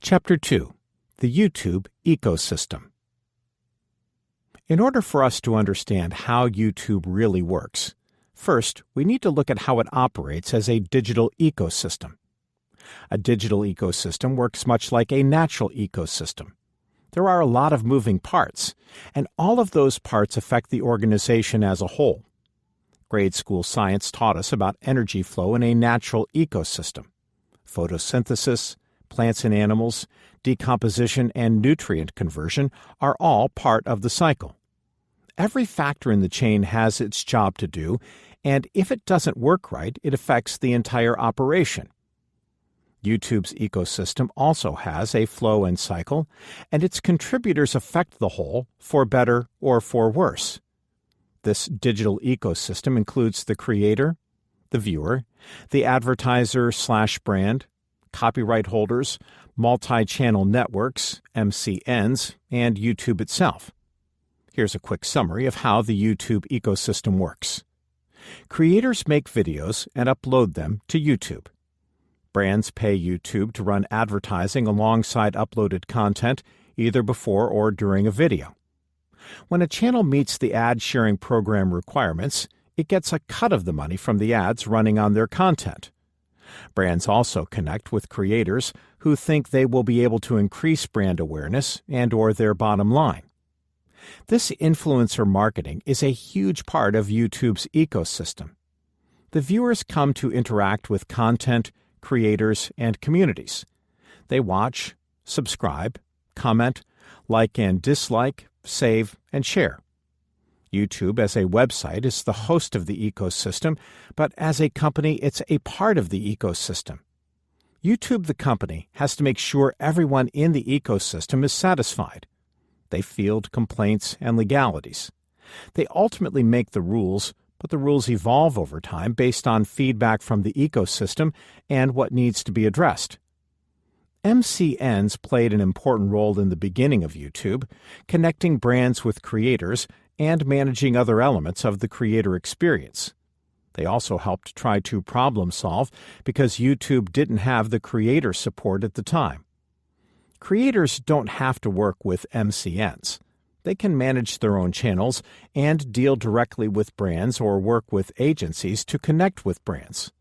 Chapter 2. The YouTube Ecosystem. In order for us to understand how YouTube really works, first we need to look at how it operates as a digital ecosystem. A digital ecosystem works much like a natural ecosystem. There are a lot of moving parts, and all of those parts affect the organization as a whole. Grade school science taught us about energy flow in a natural ecosystem. Photosynthesis, plants and animals, decomposition, and nutrient conversion are all part of the cycle. Every factor in the chain has its job to do, and if it doesn't work right, it affects the entire operation. YouTube's ecosystem also has a flow and cycle, and its contributors affect the whole for better or for worse. This digital ecosystem includes the creator, the viewer, the advertiser/brand, copyright holders, multi-channel networks, MCNs, and YouTube itself. Here's a quick summary of how the YouTube ecosystem works. Creators make videos and upload them to YouTube. Brands pay YouTube to run advertising alongside uploaded content, either before or during a video. When a channel meets the ad-sharing program requirements, it gets a cut of the money from the ads running on their content. Brands also connect with creators who think they will be able to increase brand awareness and/or their bottom line. This influencer marketing is a huge part of YouTube's ecosystem. The viewers come to interact with content, creators, and communities. They watch, subscribe, comment, like and dislike, save, and share. YouTube as a website is the host of the ecosystem, but as a company, it's a part of the ecosystem. YouTube, the company, has to make sure everyone in the ecosystem is satisfied. They field complaints and legalities. They ultimately make the rules, but the rules evolve over time based on feedback from the ecosystem and what needs to be addressed. MCNs played an important role in the beginning of YouTube, connecting brands with creators and managing other elements of the creator experience. They also helped try to problem solve because YouTube didn't have the creator support at the time. Creators don't have to work with MCNs. They can manage their own channels and deal directly with brands or work with agencies to connect with brands.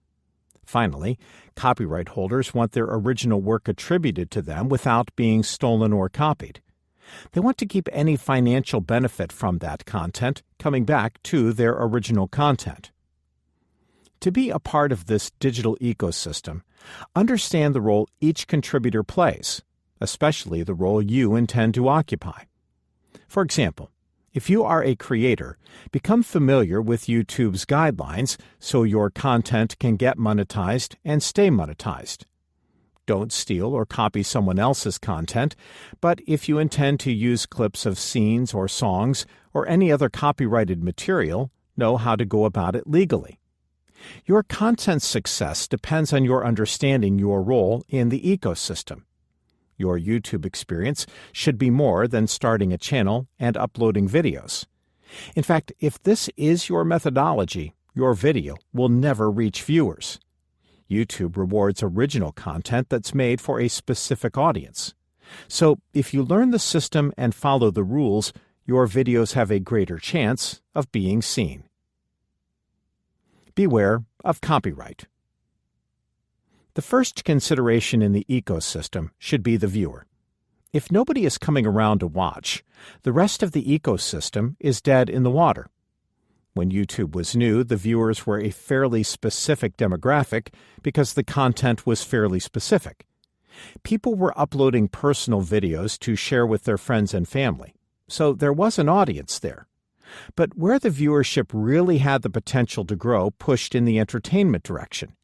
Finally, copyright holders want their original work attributed to them without being stolen or copied. They want to keep any financial benefit from that content coming back to their original content. To be a part of this digital ecosystem, understand the role each contributor plays, especially the role you intend to occupy. For example, if you are a creator, become familiar with YouTube's guidelines so your content can get monetized and stay monetized. Don't steal or copy someone else's content, but if you intend to use clips of scenes or songs or any other copyrighted material, know how to go about it legally. Your content's success depends on your understanding your role in the ecosystem. Your YouTube experience should be more than starting a channel and uploading videos. In fact, if this is your methodology, your video will never reach viewers. YouTube rewards original content that's made for a specific audience. So, if you learn the system and follow the rules, your videos have a greater chance of being seen. Beware of copyright. The first consideration in the ecosystem should be the viewer. If nobody is coming around to watch, the rest of the ecosystem is dead in the water. When YouTube was new, the viewers were a fairly specific demographic because the content was fairly specific. People were uploading personal videos to share with their friends and family, so there was an audience there. But where the viewership really had the potential to grow pushed in the entertainment direction.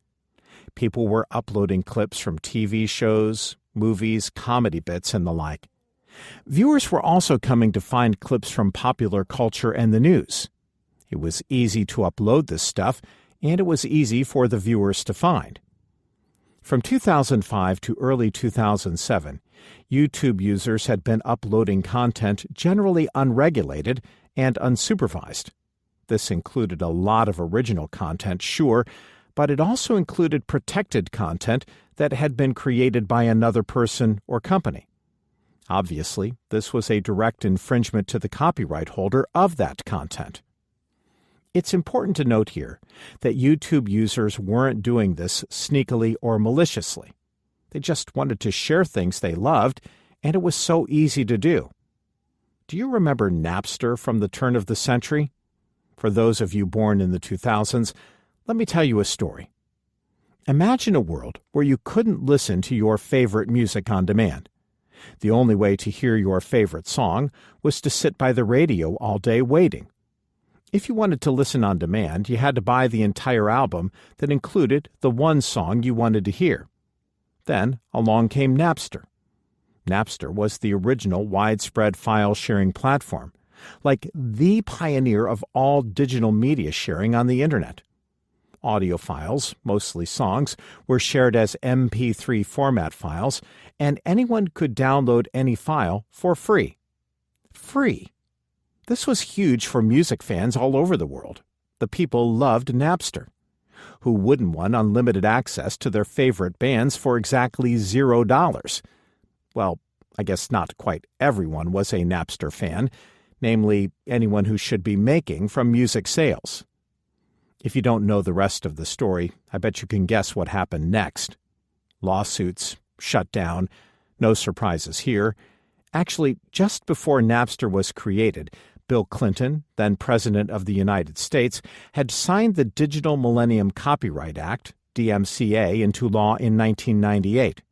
People were uploading clips from TV shows, movies, comedy bits, and the like. Viewers were also coming to find clips from popular culture and the news. It was easy to upload this stuff, and it was easy for the viewers to find. From 2005 to early 2007, YouTube users had been uploading content generally unregulated and unsupervised. This included a lot of original content, sure, but it also included protected content that had been created by another person or company. Obviously, this was a direct infringement to the copyright holder of that content. It's important to note here that YouTube users weren't doing this sneakily or maliciously. They just wanted to share things they loved, and it was so easy to do. Do you remember Napster from the turn of the century? For those of you born in the 2000s, let me tell you a story. Imagine a world where you couldn't listen to your favorite music on demand. The only way to hear your favorite song was to sit by the radio all day waiting. If you wanted to listen on demand, you had to buy the entire album that included the one song you wanted to hear. Then along came Napster. Napster was the original widespread file-sharing platform, like the pioneer of all digital media sharing on the Internet. Audio files, mostly songs, were shared as MP3 format files, and anyone could download any file for free. Free! This was huge for music fans all over the world. The people loved Napster. Who wouldn't want unlimited access to their favorite bands for exactly $0? Well, I guess not quite everyone was a Napster fan, namely anyone who should be making from music sales. If you don't know the rest of the story, I bet you can guess what happened next. Lawsuits, shutdown, no surprises here. Actually, just before Napster was created, Bill Clinton, then President of the United States, had signed the Digital Millennium Copyright Act, DMCA, into law in 1998.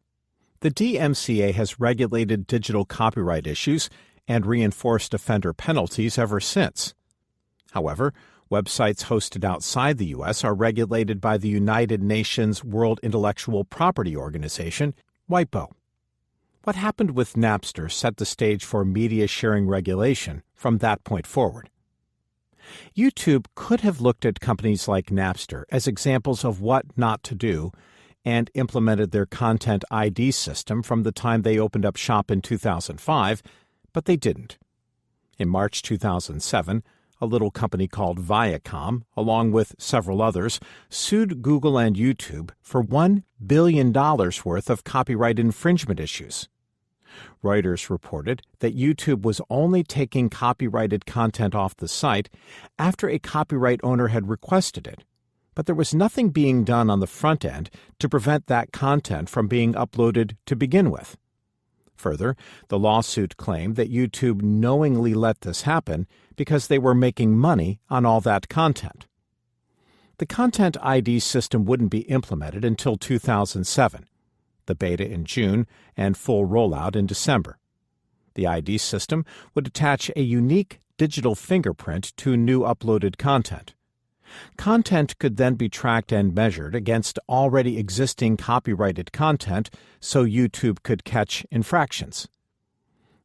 The DMCA has regulated digital copyright issues and reinforced offender penalties ever since. However, websites hosted outside the U.S. are regulated by the United Nations World Intellectual Property Organization, WIPO. What happened with Napster set the stage for media sharing regulation from that point forward. YouTube could have looked at companies like Napster as examples of what not to do and implemented their Content ID system from the time they opened up shop in 2005, but they didn't. In March 2007, a little company called Viacom, along with several others, sued Google and YouTube for $1 billion worth of copyright infringement issues. Reuters reported that YouTube was only taking copyrighted content off the site after a copyright owner had requested it, but there was nothing being done on the front end to prevent that content from being uploaded to begin with. Further, the lawsuit claimed that YouTube knowingly let this happen because they were making money on all that content. The Content ID system wouldn't be implemented until 2007, the beta in June, and full rollout in December. The ID system would attach a unique digital fingerprint to new uploaded content. Content could then be tracked and measured against already existing copyrighted content so YouTube could catch infractions.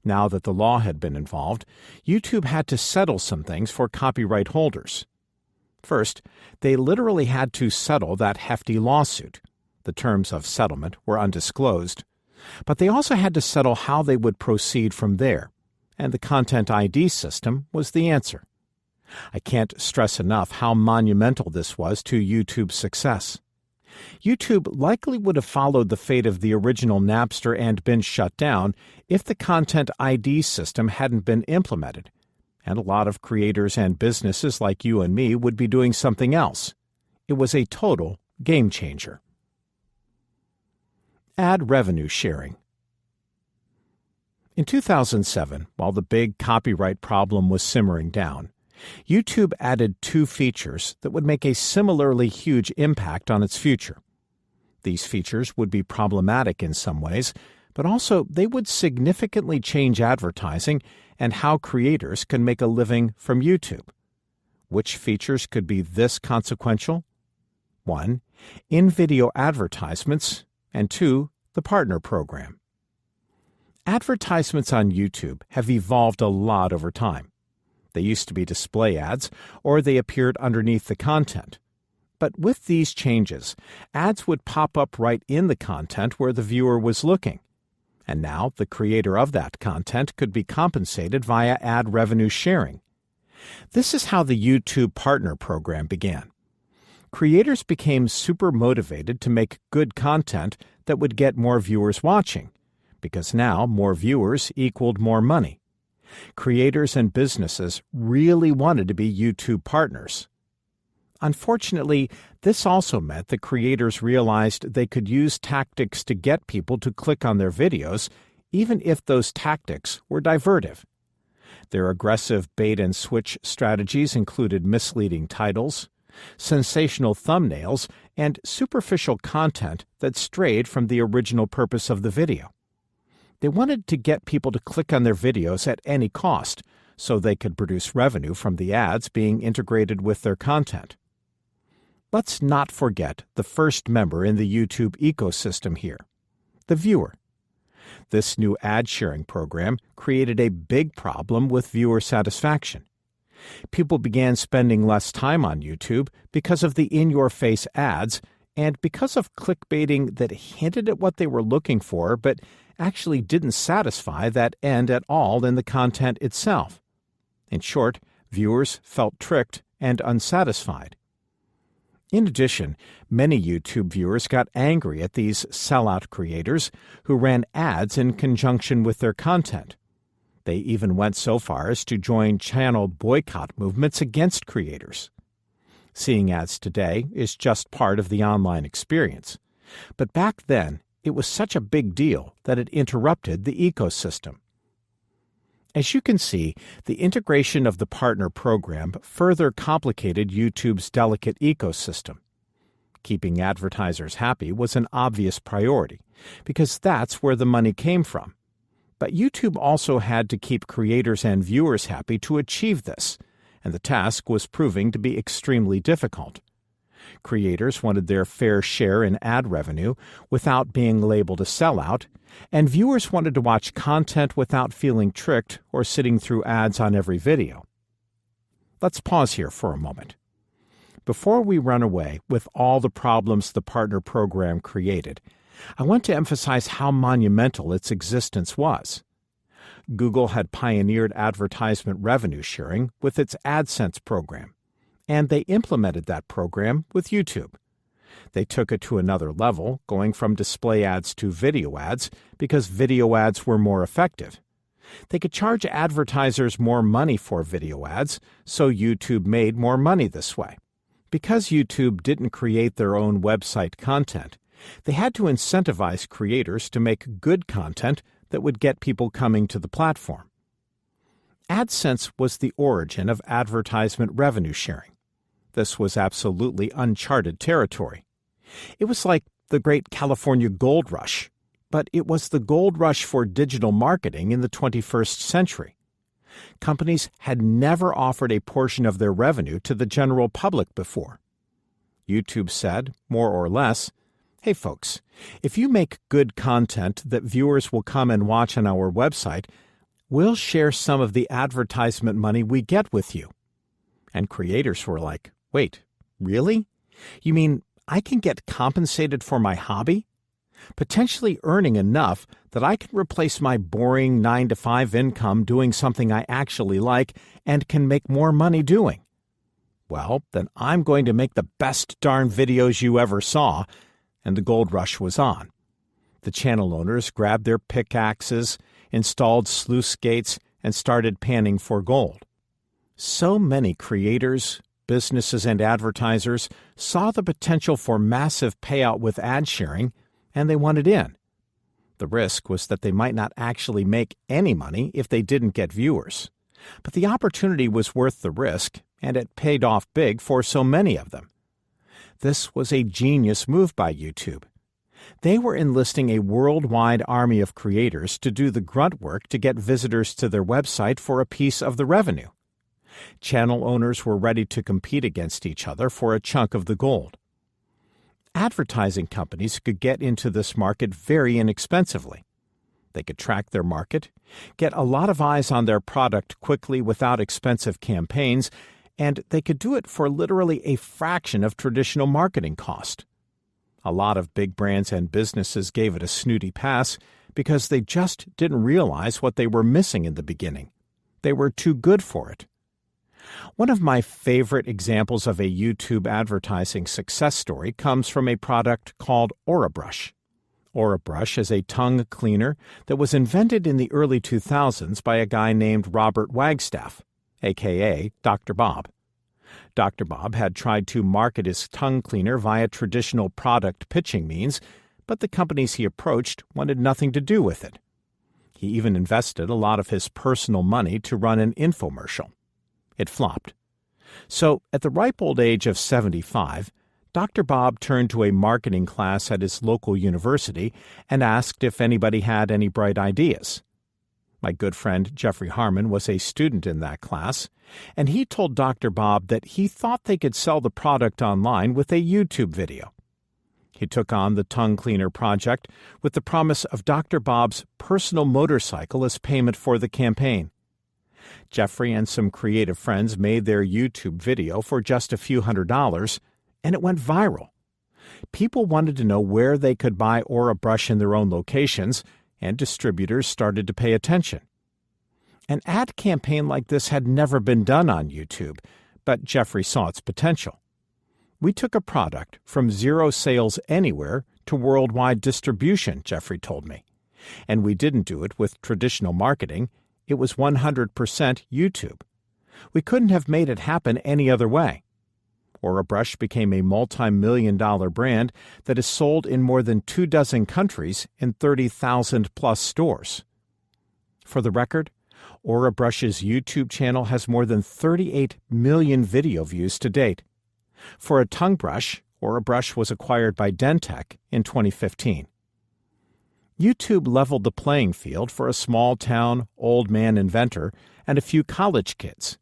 Now that the law had been involved, YouTube had to settle some things for copyright holders. First, they literally had to settle that hefty lawsuit. The terms of settlement were undisclosed, but they also had to settle how they would proceed from there, and the Content ID system was the answer. I can't stress enough how monumental this was to YouTube's success. YouTube likely would have followed the fate of the original Napster and been shut down if the Content ID system hadn't been implemented, and a lot of creators and businesses like you and me would be doing something else. It was a total game changer. Ad revenue sharing. In 2007, while the big copyright problem was simmering down, YouTube added 2 features that would make a similarly huge impact on its future. These features would be problematic in some ways, but also they would significantly change advertising and how creators can make a living from YouTube. Which features could be this consequential? 1. In-video advertisements, and 2. The Partner Program. Advertisements on YouTube have evolved a lot over time. They used to be display ads, or they appeared underneath the content. But with these changes, ads would pop up right in the content where the viewer was looking. And now the creator of that content could be compensated via ad revenue sharing. This is how the YouTube Partner Program began. Creators became super motivated to make good content that would get more viewers watching, because now more viewers equaled more money. Creators and businesses really wanted to be YouTube partners. Unfortunately, this also meant that creators realized they could use tactics to get people to click on their videos, even if those tactics were divertive. Their aggressive bait-and-switch strategies included misleading titles, sensational thumbnails, and superficial content that strayed from the original purpose of the video. They wanted to get people to click on their videos at any cost, so they could produce revenue from the ads being integrated with their content. Let's not forget the first member in the YouTube ecosystem here, the viewer. This new ad-sharing program created a big problem with viewer satisfaction. People began spending less time on YouTube because of the in-your-face ads and because of clickbaiting that hinted at what they were looking for but actually didn't satisfy that end at all in the content itself. In short, viewers felt tricked and unsatisfied. In addition, many YouTube viewers got angry at these sellout creators who ran ads in conjunction with their content. They even went so far as to join channel boycott movements against creators. Seeing ads today is just part of the online experience, but back then it was such a big deal that it interrupted the ecosystem. As you can see, the integration of the partner program further complicated YouTube's delicate ecosystem. Keeping advertisers happy was an obvious priority, because that's where the money came from. But YouTube also had to keep creators and viewers happy to achieve this, and the task was proving to be extremely difficult. Creators wanted their fair share in ad revenue without being labeled a sellout, and viewers wanted to watch content without feeling tricked or sitting through ads on every video. Let's pause here for a moment. Before we run away with all the problems the partner program created, I want to emphasize how monumental its existence was. Google had pioneered advertisement revenue sharing with its Adsense program, and they implemented that program with YouTube. They took it to another level, going from display ads to video ads, because video ads were more effective. They could charge advertisers more money for video ads, so YouTube made more money this way. Because YouTube didn't create their own website content, they had to incentivize creators to make good content that would get people coming to the platform. Adsense was the origin of advertisement revenue sharing. This was absolutely uncharted territory. It was like the great California gold rush, but it was the gold rush for digital marketing in the 21st century. Companies had never offered a portion of their revenue to the general public before. YouTube said, more or less, "Hey folks, if you make good content that viewers will come and watch on our website, we'll share some of the advertisement money we get with you." And creators were like, "Wait, really? You mean I can get compensated for my hobby? Potentially earning enough that I can replace my boring 9-to-5 income doing something I actually like and can make more money doing? Well, then I'm going to make the best darn videos you ever saw," and the gold rush was on. The channel owners grabbed their pickaxes, installed sluice gates, and started panning for gold. So many creators, businesses, and advertisers saw the potential for massive payout with ad sharing, and they wanted in. The risk was that they might not actually make any money if they didn't get viewers. But the opportunity was worth the risk, and it paid off big for so many of them. This was a genius move by YouTube. They were enlisting a worldwide army of creators to do the grunt work to get visitors to their website for a piece of the revenue. Channel owners were ready to compete against each other for a chunk of the gold. Advertising companies could get into this market very inexpensively. They could track their market, get a lot of eyes on their product quickly without expensive campaigns, and they could do it for literally a fraction of traditional marketing cost. A lot of big brands and businesses gave it a snooty pass because they just didn't realize what they were missing in the beginning. They were too good for it. One of my favorite examples of a YouTube advertising success story comes from a product called Aurabrush. Aurabrush is a tongue cleaner that was invented in the early 2000s by a guy named Robert Wagstaff, a.k.a. Dr. Bob. Dr. Bob had tried to market his tongue cleaner via traditional product pitching means, but the companies he approached wanted nothing to do with it. He even invested a lot of his personal money to run an infomercial. It flopped. So, at the ripe old age of 75, Dr. Bob turned to a marketing class at his local university and asked if anybody had any bright ideas. My good friend Jeffrey Harmon was a student in that class, and he told Dr. Bob that he thought they could sell the product online with a YouTube video. He took on the tongue cleaner project with the promise of Dr. Bob's personal motorcycle as payment for the campaign. Jeffrey and some creative friends made their YouTube video for just a few $100s, and it went viral. People wanted to know where they could buy Aurabrush in their own locations, and distributors started to pay attention. An ad campaign like this had never been done on YouTube, but Jeffrey saw its potential. We took a product from zero sales anywhere to worldwide distribution, Jeffrey told me. And we didn't do it with traditional marketing. It was 100% YouTube. We couldn't have made it happen any other way. Aurabrush became a multi-million-dollar brand that is sold in more than 24 countries in 30,000-plus stores. For the record, Aurabrush's YouTube channel has more than 38 million video views to date. For a tongue brush, Aurabrush was acquired by Dentech in 2015. YouTube leveled the playing field for a small-town, old-man inventor and a few college kids.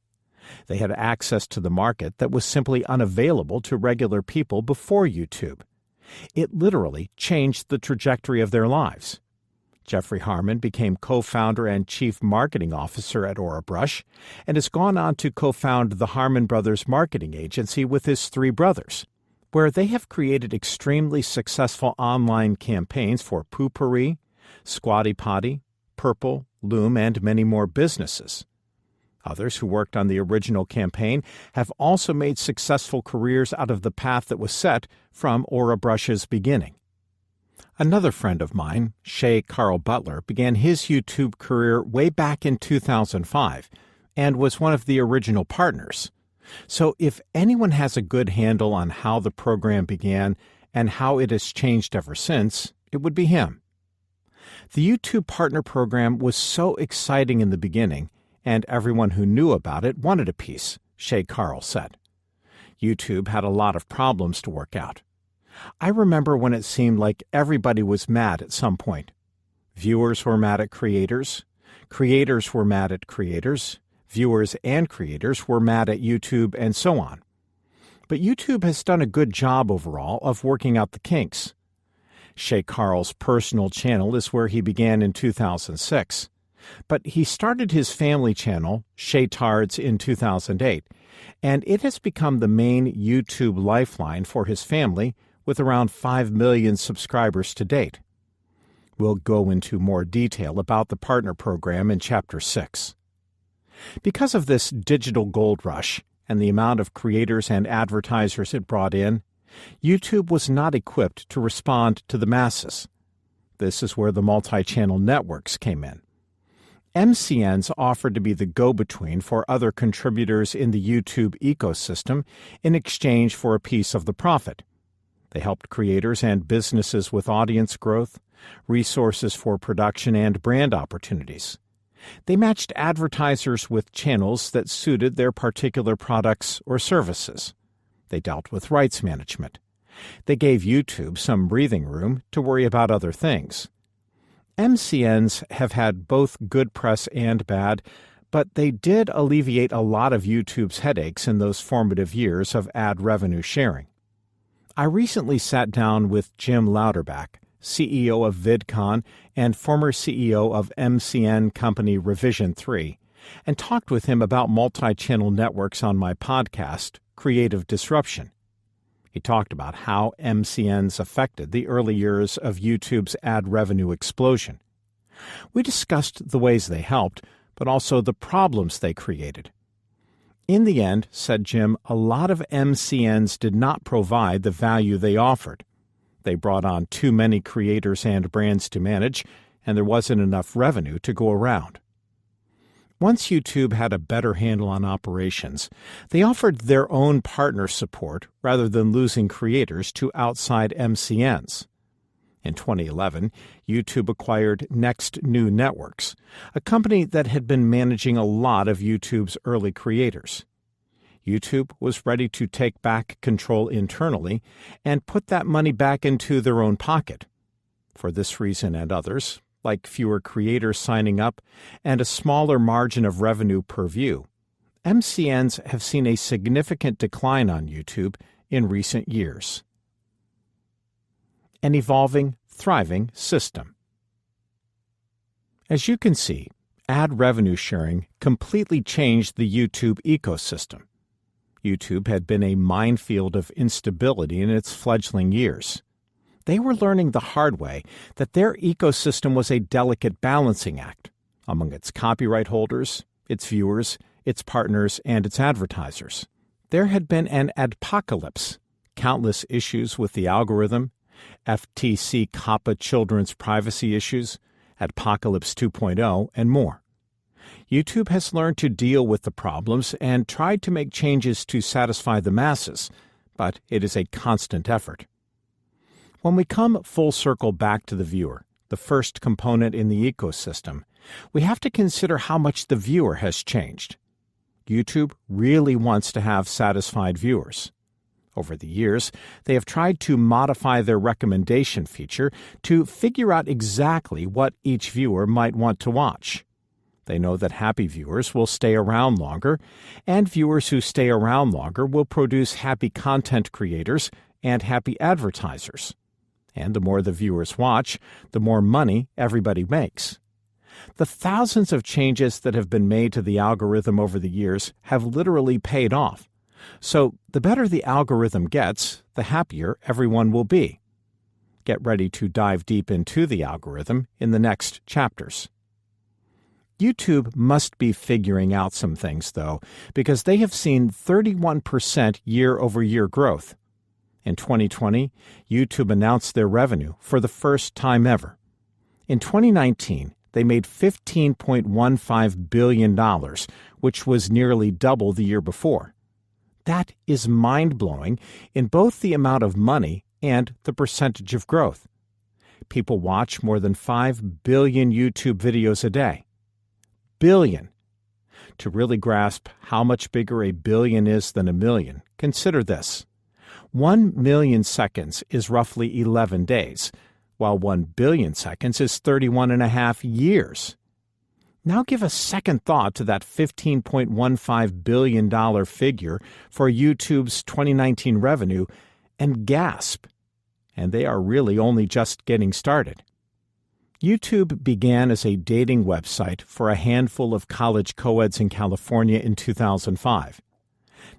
They had access to the market that was simply unavailable to regular people before YouTube. It literally changed the trajectory of their lives. Jeffrey Harmon became co-founder and chief marketing officer at Aurabrush and has gone on to co-found the Harmon Brothers marketing agency with his three brothers, where they have created extremely successful online campaigns for Poo-Pourri, Squatty Potty, Purple, Loom, and many more businesses. Others who worked on the original campaign have also made successful careers out of the path that was set from Aurabrush's beginning. Another friend of mine, Shay Butler, began his YouTube career way back in 2005 and was one of the original partners. So if anyone has a good handle on how the program began and how it has changed ever since, it would be him. The YouTube Partner Program was so exciting in the beginning, and everyone who knew about it wanted a piece, Shay said. YouTube had a lot of problems to work out. I remember when it seemed like everybody was mad at some point. Viewers were mad at creators were mad at creators, viewers and creators were mad at YouTube, and so on. But YouTube has done a good job overall of working out the kinks. Shay personal channel is where he began in 2006. But he started his family channel, Shaytards, in 2008, and it has become the main YouTube lifeline for his family, with around 5 million subscribers to date. We'll go into more detail about the partner program in Chapter 6. Because of this digital gold rush and the amount of creators and advertisers it brought in, YouTube was not equipped to respond to the masses. This is where the multi-channel networks came in. MCNs offered to be the go-between for other contributors in the YouTube ecosystem in exchange for a piece of the profit. They helped creators and businesses with audience growth, resources for production, and brand opportunities. They matched advertisers with channels that suited their particular products or services. They dealt with rights management. They gave YouTube some breathing room to worry about other things. MCNs have had both good press and bad, but they did alleviate a lot of YouTube's headaches in those formative years of ad revenue sharing. I recently sat down with Jim Louderback, CEO of VidCon and former CEO of MCN company Revision 3, and talked with him about multi-channel networks on my podcast, Creative Disruption. He talked about how MCNs affected the early years of YouTube's ad revenue explosion. We discussed the ways they helped, but also the problems they created. In the end, said Jim, a lot of MCNs did not provide the value they offered. They brought on too many creators and brands to manage, and there wasn't enough revenue to go around. Once YouTube had a better handle on operations, they offered their own partner support rather than losing creators to outside MCNs. In 2011, YouTube acquired Next New Networks, a company that had been managing a lot of YouTube's early creators. YouTube was ready to take back control internally and put that money back into their own pocket. For this reason and others, like fewer creators signing up and a smaller margin of revenue per view, MCNs have seen a significant decline on YouTube in recent years. An evolving, thriving system. As you can see, ad revenue sharing completely changed the YouTube ecosystem. YouTube had been a minefield of instability in its fledgling years. They were learning the hard way that their ecosystem was a delicate balancing act among its copyright holders, its viewers, its partners, and its advertisers. There had been an adpocalypse, countless issues with the algorithm, FTC COPPA children's privacy issues, Adpocalypse 2.0, and more. YouTube has learned to deal with the problems and tried to make changes to satisfy the masses, but it is a constant effort. When we come full circle back to the viewer, the first component in the ecosystem, we have to consider how much the viewer has changed. YouTube really wants to have satisfied viewers. Over the years, they have tried to modify their recommendation feature to figure out exactly what each viewer might want to watch. They know that happy viewers will stay around longer, and viewers who stay around longer will produce happy content creators and happy advertisers. And the more the viewers watch, the more money everybody makes. The thousands of changes that have been made to the algorithm over the years have literally paid off. So the better the algorithm gets, the happier everyone will be. Get ready to dive deep into the algorithm in the next chapters. YouTube must be figuring out some things, though, because they have seen 31% year-over-year growth. In 2020, YouTube announced their revenue for the first time ever. In 2019, they made $15.15 billion, which was nearly double the year before. That is mind-blowing in both the amount of money and the percentage of growth. People watch more than 5 billion YouTube videos a day. Billion. To really grasp how much bigger a billion is than a million, consider this. 1 million seconds is roughly 11 days, while 1 billion seconds is 31.5 years. Now give a second thought to that $15.15 billion figure for YouTube's 2019 revenue and gasp. And they are really only just getting started. YouTube began as a dating website for a handful of college co-eds in California in 2005.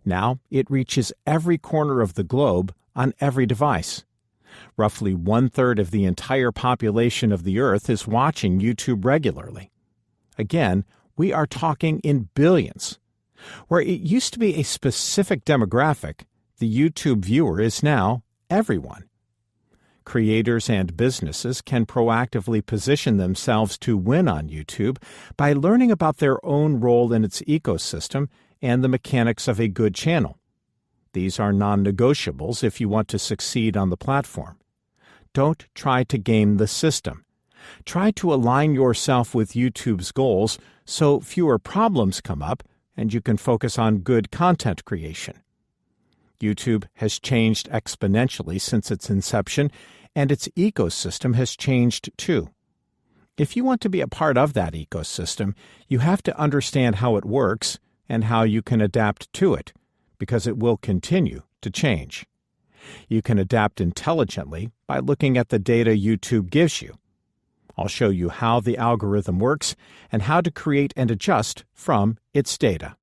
Now it reaches every corner of the globe on every device. Roughly 1/3 of the entire population of the Earth is watching YouTube regularly. Again, we are talking in billions. Where it used to be a specific demographic, the YouTube viewer is now everyone. Creators and businesses can proactively position themselves to win on YouTube by learning about their own role in its ecosystem and the mechanics of a good channel. These are non-negotiables if you want to succeed on the platform. Don't try to game the system. Try to align yourself with YouTube's goals so fewer problems come up and you can focus on good content creation. YouTube has changed exponentially since its inception, and its ecosystem has changed too. If you want to be a part of that ecosystem, you have to understand how it works and how you can adapt to it, because it will continue to change. You can adapt intelligently by looking at the data YouTube gives you. I'll show you how the algorithm works and how to create and adjust from its data.